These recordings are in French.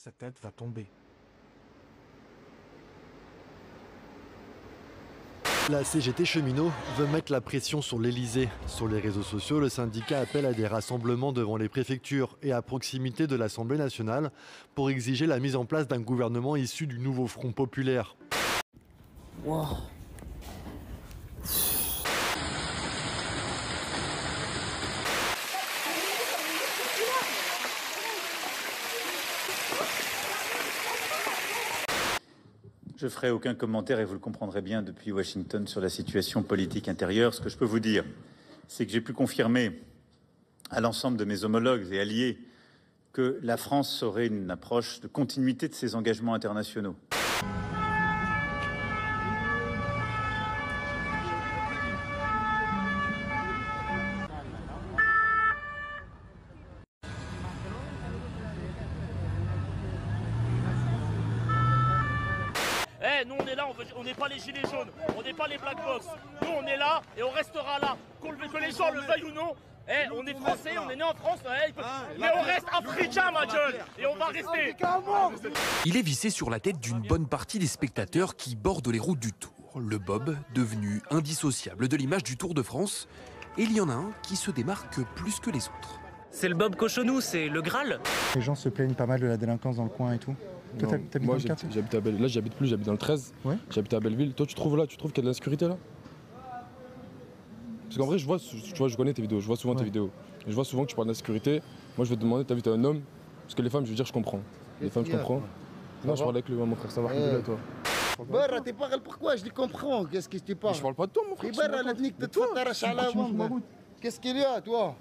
sa tête va tomber. La CGT cheminot veut mettre la pression sur l'Elysée. Sur les réseaux sociaux, le syndicat appelle à des rassemblements devant les préfectures et à proximité de l'Assemblée nationale pour exiger la mise en place d'un gouvernement issu du nouveau Front populaire. Wow. Je ferai aucun commentaire, et vous le comprendrez bien, depuis Washington sur la situation politique intérieure. Ce que je peux vous dire, c'est que j'ai pu confirmer à l'ensemble de mes homologues et alliés que la France aurait une approche de continuité de ses engagements internationaux. Nous on est là, on n'est pas les gilets jaunes, on n'est pas les black box. Nous on est là et on restera là. Que les gens le veuillent ou non, on est français, on est né en France, mais on reste africain ma gueule. Et on va rester. Il est vissé sur la tête d'une bonne partie des spectateurs qui bordent les routes du Tour. Le bob, devenu indissociable de l'image du Tour de France. Et il y en a un qui se démarque plus que les autres. C'est le bob cochonou, c'est le Graal. Les gens se plaignent pas mal de la délinquance dans le coin et tout. Toi, t'habites dans le quartier ? J'habite à Belleville. Là, j'habite plus, j'habite dans le 13. Ouais. J'habite à Belleville. Toi, tu trouves qu'il y a de l'insécurité là ? Parce qu'en vrai, je connais tes vidéos, je vois souvent tes vidéos. Et je vois souvent que tu parles d'insécurité. Moi, je vais te demander, t'as vu, t'es un homme ? Parce que les femmes, je veux dire, je comprends. Les femmes, je comprends. Non, je parle avec mon frère, ça va, et toi ? Barra, tu parles pourquoi? Je les comprends. Qu'est-ce que tu parles? Je parle pas de toi, mon frère. Qu'est-ce qu'il y a, toi?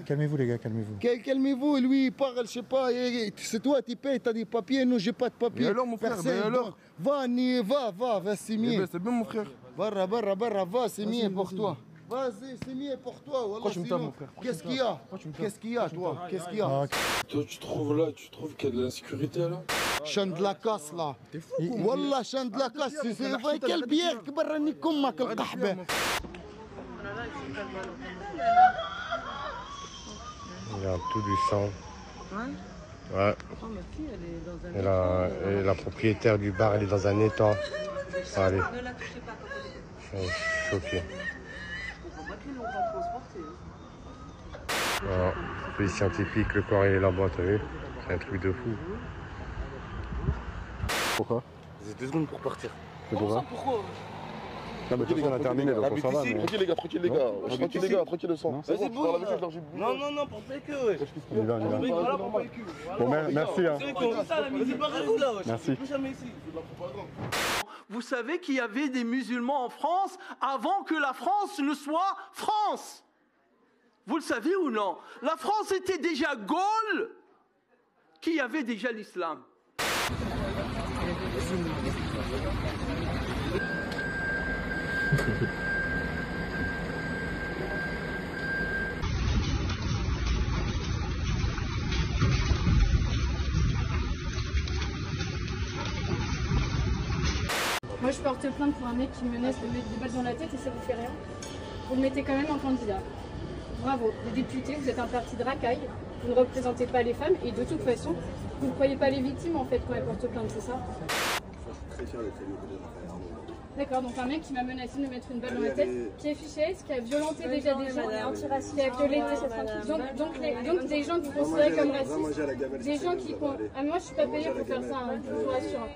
Calmez-vous les gars, calmez-vous. Calmez-vous, lui il parle, je sais pas, c'est toi qui payes, t'as des papiers, nous j'ai pas de papiers. Mais alors mon frère, mais alors? Va, c'est mieux. C'est bien mon frère. Barra, va, c'est mieux pour toi. Vas-y, c'est mieux pour toi. Pourquoi tu me tapes mon frère? Qu'est-ce qu'il y a? Qu'est-ce qu'il y a, toi? Qu'est-ce qu'il y a? Toi tu trouves qu'il y a de l'insécurité là? Chant de la casse là. Wallah, chant de la casse. Quelle bière qui barrani comme ma kahba. Il y a tout du sang. Ouais. Et la propriétaire du bar, elle est dans un état. Allez. Je suis choqué. Voilà. Police scientifique, le corps il est là-bas, t'as vu? C'est un truc de fou. Pourquoi? Vous avez 2 secondes pour partir. Pourquoi? Non, mais de toute façon, on a terminé, donc on s'en va. Tranquille les gars, tranquille le sang. Vas-y, bon. Non, pour que ouais. On y va. Bon, merci. Hein. Merci. Vous savez qu'il y avait des musulmans en France avant que la France ne soit France. Vous le savez ou non? La France était déjà Gaule, qui avait déjà l'islam. Moi je porte plainte pour un mec qui me menace de mettre des balles dans la tête et ça vous fait rien. Vous le mettez quand même en candidat. Bravo, les députés, vous êtes un parti de racaille, vous ne représentez pas les femmes et de toute façon, vous ne croyez pas les victimes en fait quand elles portent plainte, c'est ça? D'accord, donc un mec qui m'a menacé de me mettre une balle dans la tête, qui est fiché S, qui a violenté déjà des gens, qui a violé donc des gens qui considèrent comme racistes, des gens qui... Ah, moi je suis pas payée pour faire ça, hein, je vous rassure.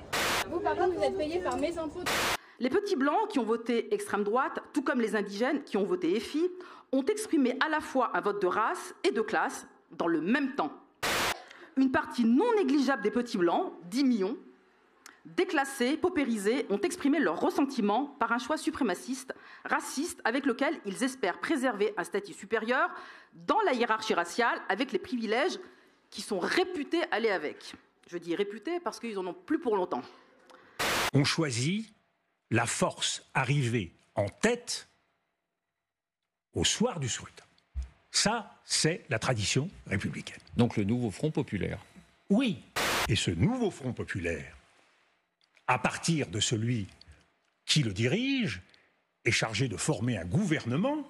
Vous par contre vous êtes payé par mes impôts. Les petits blancs qui ont voté extrême droite, tout comme les indigènes qui ont voté FI, ont exprimé à la fois un vote de race et de classe dans le même temps. Une partie non négligeable des petits blancs, 10 millions, déclassés, paupérisés, ont exprimé leur ressentiment par un choix suprémaciste, raciste, avec lequel ils espèrent préserver un statut supérieur dans la hiérarchie raciale, avec les privilèges qui sont réputés aller avec. Je dis réputés parce qu'ils en ont plus pour longtemps. On choisit la force arrivée en tête au soir du scrutin. Ça, c'est la tradition républicaine. Donc le nouveau Front populaire. Oui. Et ce nouveau Front populaire, à partir de celui qui le dirige, est chargé de former un gouvernement.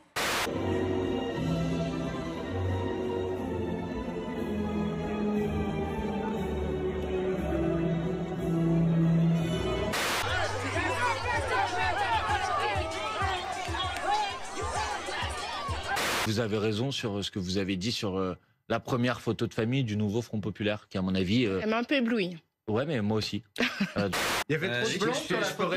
Vous avez raison sur ce que vous avez dit sur la première photo de famille du nouveau Front Populaire, qui à mon avis... Elle m'a un peu éblouie. Ouais, mais moi aussi. Il y avait trop de blancs sur la photo.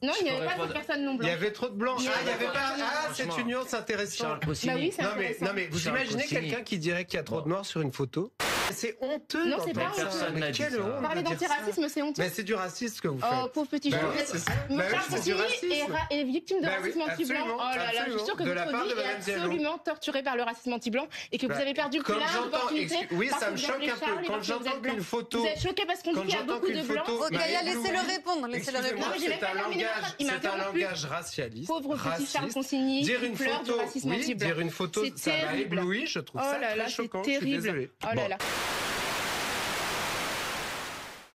Non, il n'y avait pas de personne non blanche. Il y avait trop de blancs. Il y avait pas. Ah, c'est une nuance intéressante. Bah oui, c'est intéressant. Non, mais vous imaginez quelqu'un qui dirait qu'il y a trop de morts sur une photo? C'est honteux. Non, c'est pas honteux. Quelle honte. Parler d'antiracisme, c'est honteux. Mais c'est du racisme que vous faites. Oh, pauvre petit chou. Charles Consigny est victime de racisme anti-blanc. Oh là là, je suis sûre que votre vie est absolument torturée par le racisme anti-blanc et que vous avez perdu plein d'opportunités. Oui, ça me choque un peu. Quand j'entends qu'une photo... Vous êtes choqué parce qu'on dit qu'il y a beaucoup de blancs. Gaïa, laissez-le répondre. Laissez-le répondre. C'est un langage racialiste. Pauvre petit Charles Consigny, dire une fleur du photo, racisme anti-blanc. dire une photo, ça m'a ébloui, je trouve ça très choquant. C'est terrible. Oh là là.